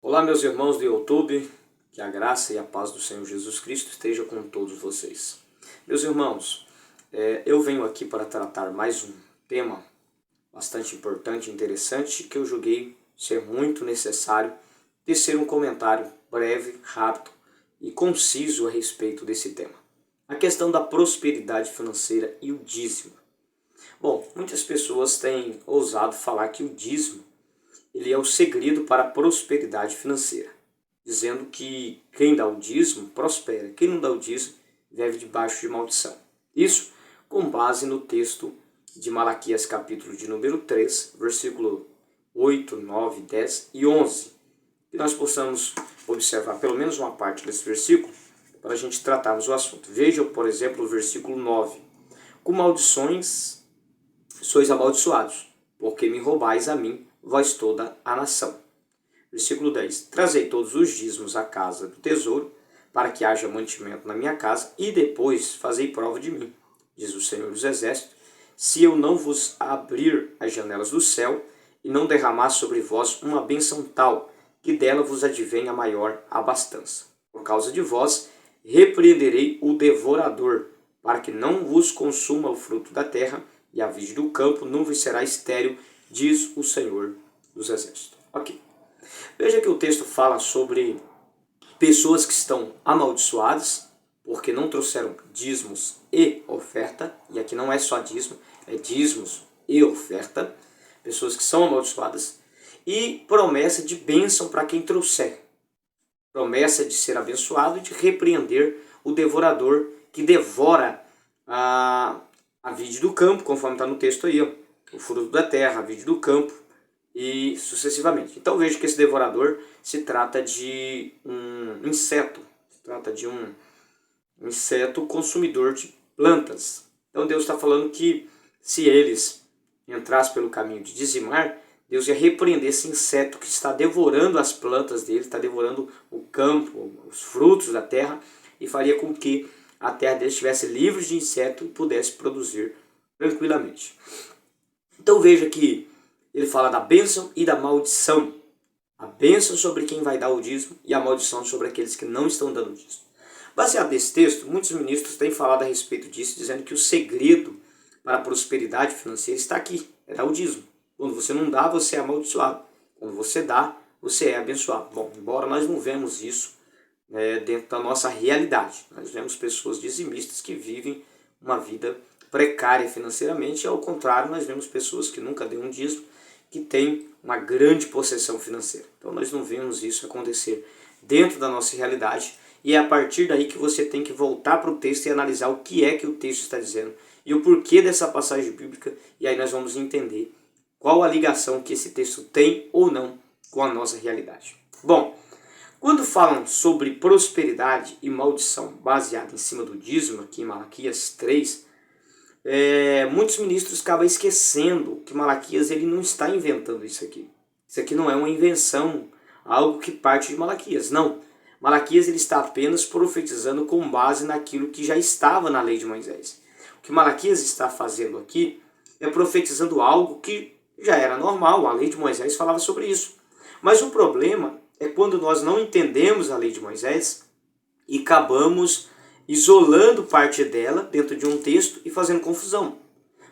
Olá, meus irmãos do YouTube, que a graça e a paz do Senhor Jesus Cristo esteja com todos vocês. Meus irmãos, eu venho aqui para tratar mais um tema bastante importante e interessante que eu julguei ser muito necessário tecer um comentário breve, rápido e conciso a respeito desse tema. A questão da prosperidade financeira e o dízimo. Bom, muitas pessoas têm ousado falar que o dízimo ele é o segredo para a prosperidade financeira, dizendo que quem dá o dízimo prospera, quem não dá o dízimo vive debaixo de maldição. Isso com base no texto de Malaquias capítulo de número 3, versículo 8, 9, 10 e 11. Que nós possamos observar pelo menos uma parte desse versículo para a gente tratarmos o assunto. Veja, por exemplo, o versículo 9. Com maldições sois amaldiçoados, porque me roubais a mim, vós toda a nação. Versículo 10. Trazei todos os dízimos à casa do tesouro, para que haja mantimento na minha casa, e depois fazei prova de mim, diz o Senhor dos Exércitos, se eu não vos abrir as janelas do céu, e não derramar sobre vós uma bênção tal, que dela vos advenha maior abastança. Por causa de vós, repreenderei o devorador, para que não vos consuma o fruto da terra, e a vide do campo não vos será estéril, diz o Senhor dos Exércitos. Ok. Veja que o texto fala sobre pessoas que estão amaldiçoadas, porque não trouxeram dízimos e oferta, e aqui não é só dízimo, é dízimos e oferta, pessoas que são amaldiçoadas, e promessa de bênção para quem trouxer. Promessa de ser abençoado e de repreender o devorador que devora a vide do campo, conforme está no texto aí, ó, o fruto da terra, a vide do campo e sucessivamente. Então veja que esse devorador se trata de um inseto, se trata de um inseto consumidor de plantas. Então Deus está falando que se eles entrassem pelo caminho de dizimar, Deus ia repreender esse inseto que está devorando as plantas dele, está devorando o campo, os frutos da terra, e faria com que a terra dele estivesse livre de inseto e pudesse produzir tranquilamente. Então veja que ele fala da bênção e da maldição. A bênção sobre quem vai dar o dízimo e a maldição sobre aqueles que não estão dando o dízimo. Baseado nesse texto, muitos ministros têm falado a respeito disso, dizendo que o segredo para a prosperidade financeira está aqui, é dar o dízimo. Quando você não dá, você é amaldiçoado. Quando você dá, você é abençoado. Bom, embora nós não vemos isso dentro da nossa realidade. Nós vemos pessoas dizimistas que vivem uma vida precária financeiramente, e ao contrário, nós vemos pessoas que nunca dão um dízimo, que têm uma grande possessão financeira. Então nós não vemos isso acontecer dentro da nossa realidade, e é a partir daí que você tem que voltar para o texto e analisar o que é que o texto está dizendo e o porquê dessa passagem bíblica, e aí nós vamos entender qual a ligação que esse texto tem ou não com a nossa realidade. Bom, quando falam sobre prosperidade e maldição baseada em cima do dízimo, aqui em Malaquias 3, muitos ministros acabam esquecendo que Malaquias ele não está inventando isso aqui. Isso aqui não é uma invenção, algo que parte de Malaquias. Não. Malaquias ele está apenas profetizando com base naquilo que já estava na lei de Moisés. O que Malaquias está fazendo aqui é profetizando algo que já era normal, a lei de Moisés falava sobre isso. Mas o problema é quando nós não entendemos a lei de Moisés e acabamos isolando parte dela dentro de um texto e fazendo confusão.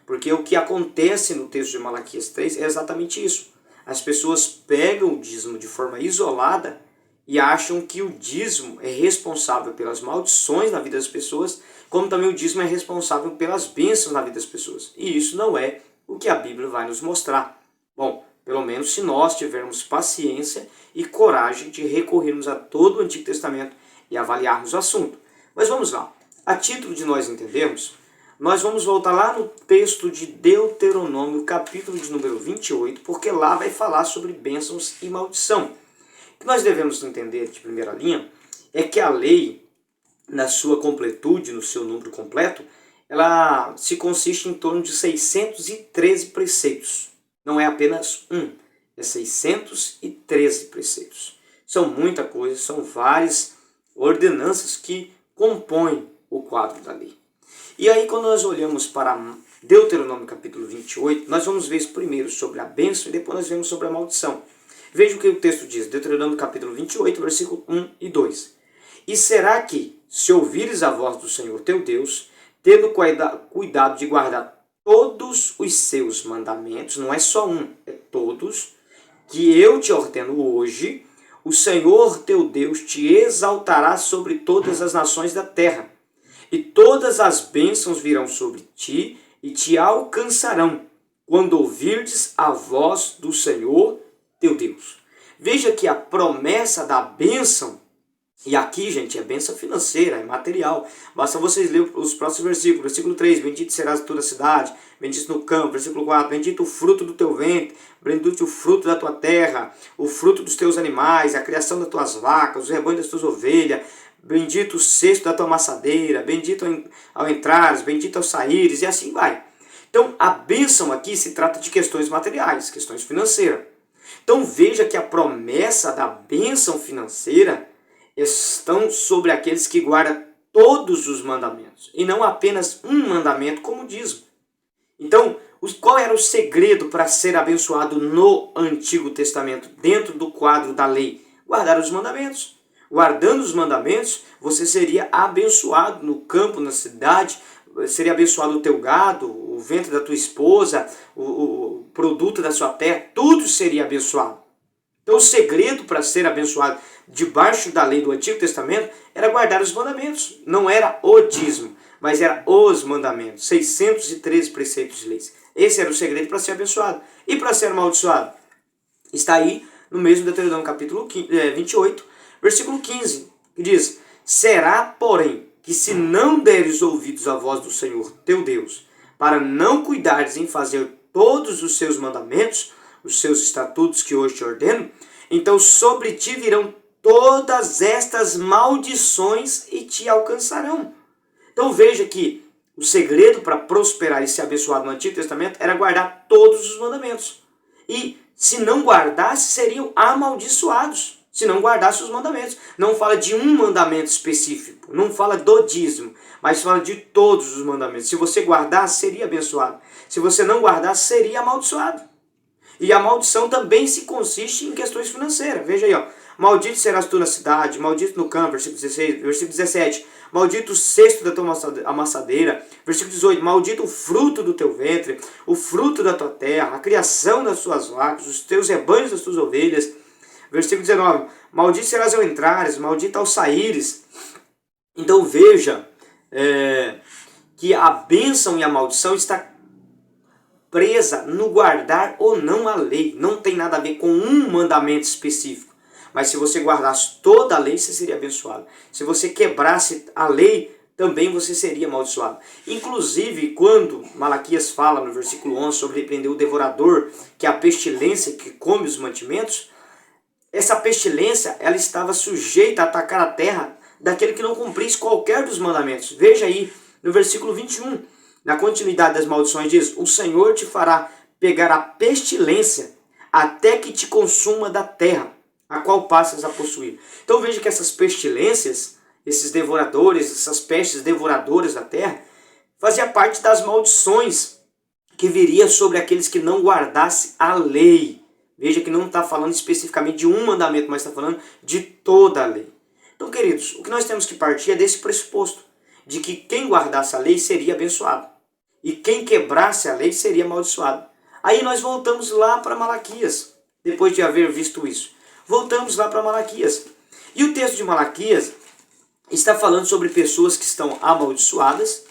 Porque o que acontece no texto de Malaquias 3 é exatamente isso. As pessoas pegam o dízimo de forma isolada e acham que o dízimo é responsável pelas maldições na vida das pessoas, como também o dízimo é responsável pelas bênçãos na vida das pessoas. E isso não é o que a Bíblia vai nos mostrar. Bom, pelo menos se nós tivermos paciência e coragem de recorrermos a todo o Antigo Testamento e avaliarmos o assunto. Mas vamos lá. A título de nós entendermos, nós vamos voltar lá no texto de Deuteronômio, capítulo de número 28, porque lá vai falar sobre bênçãos e maldição. O que nós devemos entender de primeira linha é que a lei, na sua completude, no seu número completo, ela se consiste em torno de 613 preceitos. Não é apenas um, é 613 preceitos. São muita coisa, são várias ordenanças que compõem o quadro da lei. E aí quando nós olhamos para Deuteronômio capítulo 28, nós vamos ver primeiro sobre a bênção e depois nós vemos sobre a maldição. Veja o que o texto diz, Deuteronômio capítulo 28, versículo 1 e 2. E será que, se ouvires a voz do Senhor teu Deus, tendo cuidado de guardar todos os seus mandamentos, não é só um, é todos, que eu te ordeno hoje, o Senhor teu Deus te exaltará sobre todas as nações da terra, e todas as bênçãos virão sobre ti e te alcançarão, quando ouvirdes a voz do Senhor teu Deus. Veja que a promessa da bênção, e aqui, gente, é bênção financeira, é material. Basta vocês lerem os próximos versículos. Versículo 3, bendito serás toda a cidade, bendito no campo. Versículo 4, bendito o fruto do teu ventre, bendito o fruto da tua terra, o fruto dos teus animais, a criação das tuas vacas, os rebanhos das tuas ovelhas, bendito o cesto da tua amassadeira, bendito ao entrares, bendito ao saíres, e assim vai. Então, a bênção aqui se trata de questões materiais, questões financeiras. Então, veja que a promessa da bênção financeira estão sobre aqueles que guardam todos os mandamentos, e não apenas um mandamento, como dízimo. Então, qual era o segredo para ser abençoado no Antigo Testamento, dentro do quadro da lei? Guardar os mandamentos. Guardando os mandamentos, você seria abençoado no campo, na cidade, seria abençoado o teu gado, o ventre da tua esposa, o produto da sua terra, tudo seria abençoado. Então o segredo para ser abençoado debaixo da lei do Antigo Testamento era guardar os mandamentos. Não era o dízimo, mas era os mandamentos. 613 preceitos de leis. Esse era o segredo para ser abençoado. E para ser amaldiçoado? Está aí no mesmo Deuteronômio capítulo 28, versículo 15, que diz: será, porém, que se não deres ouvidos à voz do Senhor teu Deus, para não cuidares em fazer todos os seus mandamentos, os seus estatutos que hoje te ordeno, então sobre ti virão todas estas maldições e te alcançarão. Então veja que o segredo para prosperar e ser abençoado no Antigo Testamento era guardar todos os mandamentos. E se não guardasse, seriam amaldiçoados. Se não guardasse os mandamentos. Não fala de um mandamento específico, não fala do dízimo, mas fala de todos os mandamentos. Se você guardasse, seria abençoado. Se você não guardasse, seria amaldiçoado. E a maldição também se consiste em questões financeiras. Veja aí, ó. Maldito serás tu na cidade, maldito no campo, versículo 16, versículo 17. Maldito o cesto da tua amassadeira. Versículo 18. Maldito o fruto do teu ventre, o fruto da tua terra, a criação das tuas vacas, os teus rebanhos das tuas ovelhas. Versículo 19. Maldito serás ao entrares, maldito ao saíres. Então veja que a bênção e a maldição está presa no guardar ou não a lei. Não tem nada a ver com um mandamento específico. Mas se você guardasse toda a lei, você seria abençoado. Se você quebrasse a lei, também você seria amaldiçoado. Inclusive, quando Malaquias fala no versículo 11 sobre repreender o devorador, que é a pestilência que come os mantimentos, essa pestilência ela estava sujeita a atacar a terra daquele que não cumprisse qualquer dos mandamentos. Veja aí no versículo 21, na continuidade das maldições diz: o Senhor te fará pegar a pestilência até que te consuma da terra, a qual passas a possuir. Então veja que essas pestilências, esses devoradores, essas pestes devoradoras da terra, fazia parte das maldições que viria sobre aqueles que não guardassem a lei. Veja que não está falando especificamente de um mandamento, mas está falando de toda a lei. Então, queridos, o que nós temos que partir é desse pressuposto, de que quem guardasse a lei seria abençoado, e quem quebrasse a lei seria amaldiçoado. Aí nós voltamos lá para Malaquias, depois de haver visto isso. Voltamos lá para Malaquias. E o texto de Malaquias está falando sobre pessoas que estão amaldiçoadas,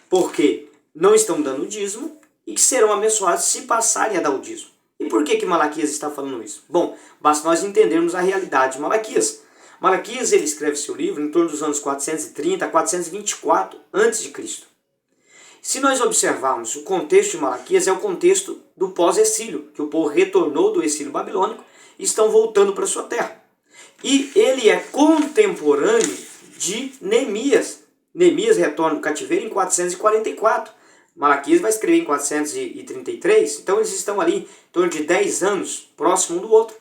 porque não estão dando dízimo, e que serão abençoadas se passarem a dar o dízimo. E por que Malaquias está falando isso? Bom, basta nós entendermos a realidade de Malaquias. Malaquias ele escreve seu livro em torno dos anos 430 a 424 a.C. Se nós observarmos o contexto de Malaquias, é o contexto do pós-exílio, que o povo retornou do exílio babilônico e estão voltando para sua terra. E ele é contemporâneo de Neemias. Neemias retorna do cativeiro em 444. Malaquias vai escrever em 433, então eles estão ali em torno de 10 anos, próximo um do outro.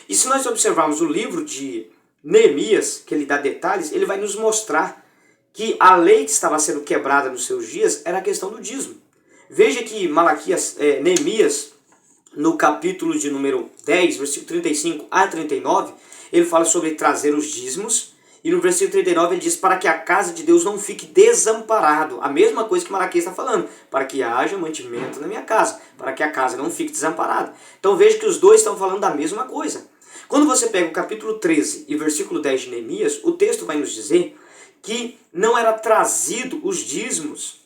E se nós observarmos o livro de Neemias, que ele dá detalhes, ele vai nos mostrar que a lei que estava sendo quebrada nos seus dias era a questão do dízimo. Veja que Neemias no capítulo de número 10, versículo 35 a 39, ele fala sobre trazer os dízimos. E no versículo 39 ele diz para que a casa de Deus não fique desamparado. A mesma coisa que Malaquias está falando. Para que haja mantimento na minha casa. Para que a casa não fique desamparada. Então veja que os dois estão falando da mesma coisa. Quando você pega o capítulo 13 e versículo 10 de Neemias, o texto vai nos dizer que não era trazido os dízimos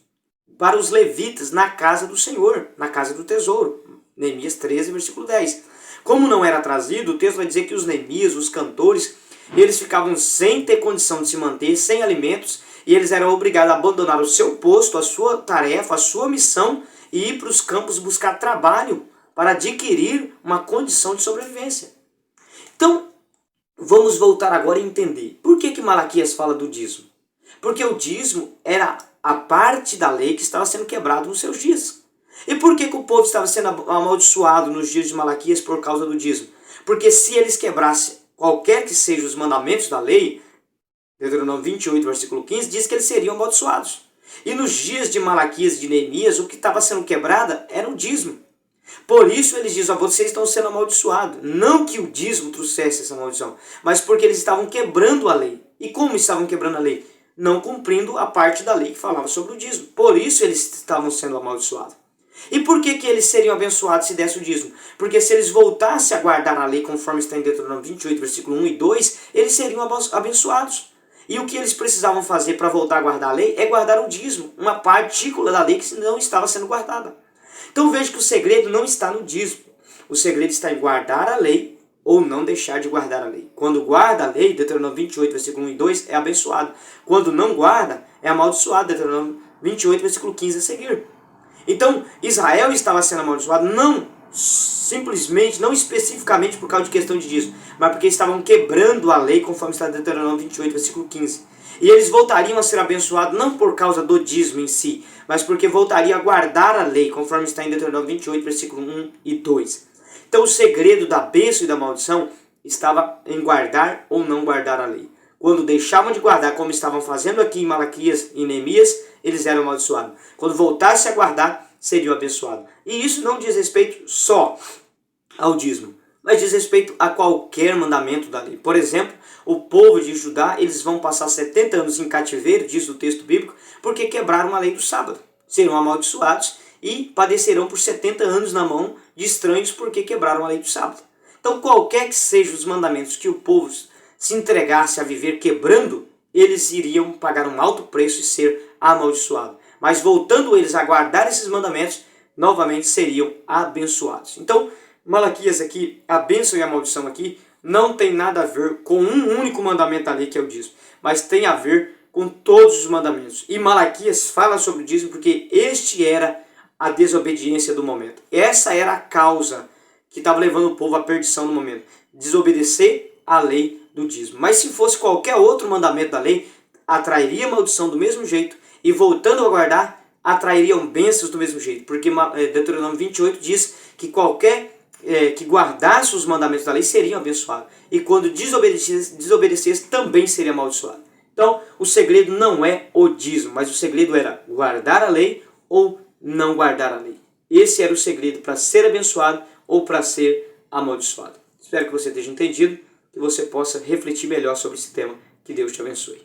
para os levitas na casa do Senhor, na casa do tesouro. Neemias 13, versículo 10. Como não era trazido, o texto vai dizer que os Neemias, os cantores, eles ficavam sem ter condição de se manter, sem alimentos, e eles eram obrigados a abandonar o seu posto, a sua tarefa, a sua missão, e ir para os campos buscar trabalho para adquirir uma condição de sobrevivência. Então, vamos voltar agora e entender. Por que Malaquias fala do dízimo? Porque o dízimo era a parte da lei que estava sendo quebrada nos seus dias. E por que o povo estava sendo amaldiçoado nos dias de Malaquias por causa do dízimo? Porque se eles quebrassem qualquer que sejam os mandamentos da lei, Deuteronômio 28, versículo 15, diz que eles seriam amaldiçoados. E nos dias de Malaquias e de Neemias, o que estava sendo quebrado era o dízimo. Por isso eles dizem, vocês estão sendo amaldiçoados. Não que o dízimo trouxesse essa maldição, mas porque eles estavam quebrando a lei. E como estavam quebrando a lei? Não cumprindo a parte da lei que falava sobre o dízimo. Por isso eles estavam sendo amaldiçoados. E por que eles seriam abençoados se desse o dízimo? Porque se eles voltassem a guardar a lei, conforme está em Deuteronômio 28, versículo 1 e 2, eles seriam abençoados. E o que eles precisavam fazer para voltar a guardar a lei é guardar o dízimo, uma partícula da lei que não estava sendo guardada. Então veja que o segredo não está no dízimo. O segredo está em guardar a lei ou não deixar de guardar a lei. Quando guarda a lei, Deuteronômio 28, versículo 1 e 2, é abençoado. Quando não guarda, é amaldiçoado, Deuteronômio 28, versículo 15 a seguir. Então, Israel estava sendo amaldiçoado não simplesmente, não especificamente por causa de questão de dízimo, mas porque estavam quebrando a lei, conforme está em Deuteronômio 28, versículo 15. E eles voltariam a ser abençoados não por causa do dízimo em si, mas porque voltariam a guardar a lei, conforme está em Deuteronômio 28, versículo 1 e 2. Então, o segredo da bênção e da maldição estava em guardar ou não guardar a lei. Quando deixavam de guardar, como estavam fazendo aqui em Malaquias e Neemias, eles eram amaldiçoados. Quando voltassem a guardar, seriam abençoados. E isso não diz respeito só ao dízimo, mas diz respeito a qualquer mandamento da lei. Por exemplo, o povo de Judá, eles vão passar 70 anos em cativeiro, diz o texto bíblico, porque quebraram a lei do sábado. Serão amaldiçoados e padecerão por 70 anos na mão de estranhos porque quebraram a lei do sábado. Então, qualquer que sejam os mandamentos que o povo se entregasse a viver quebrando, eles iriam pagar um alto preço e ser amaldiçoados. Mas voltando eles a guardar esses mandamentos, novamente seriam abençoados. Então, Malaquias aqui, a bênção e a maldição aqui, não tem nada a ver com um único mandamento da lei, que é o dízimo, mas tem a ver com todos os mandamentos. E Malaquias fala sobre o dízimo porque este era a desobediência do momento. Essa era a causa que estava levando o povo à perdição no momento. Desobedecer a lei do dízimo. Mas se fosse qualquer outro mandamento da lei, atrairia maldição do mesmo jeito e voltando a guardar, atrairiam bênçãos do mesmo jeito. Porque Deuteronômio 28 diz que qualquer que guardasse os mandamentos da lei seriam abençoados. E quando desobedecesse também seria amaldiçoado. Então, o segredo não é o dízimo, mas o segredo era guardar a lei ou não guardar a lei. Esse era o segredo para ser abençoado ou para ser amaldiçoado. Espero que você tenha entendido, que você possa refletir melhor sobre esse tema. Que Deus te abençoe.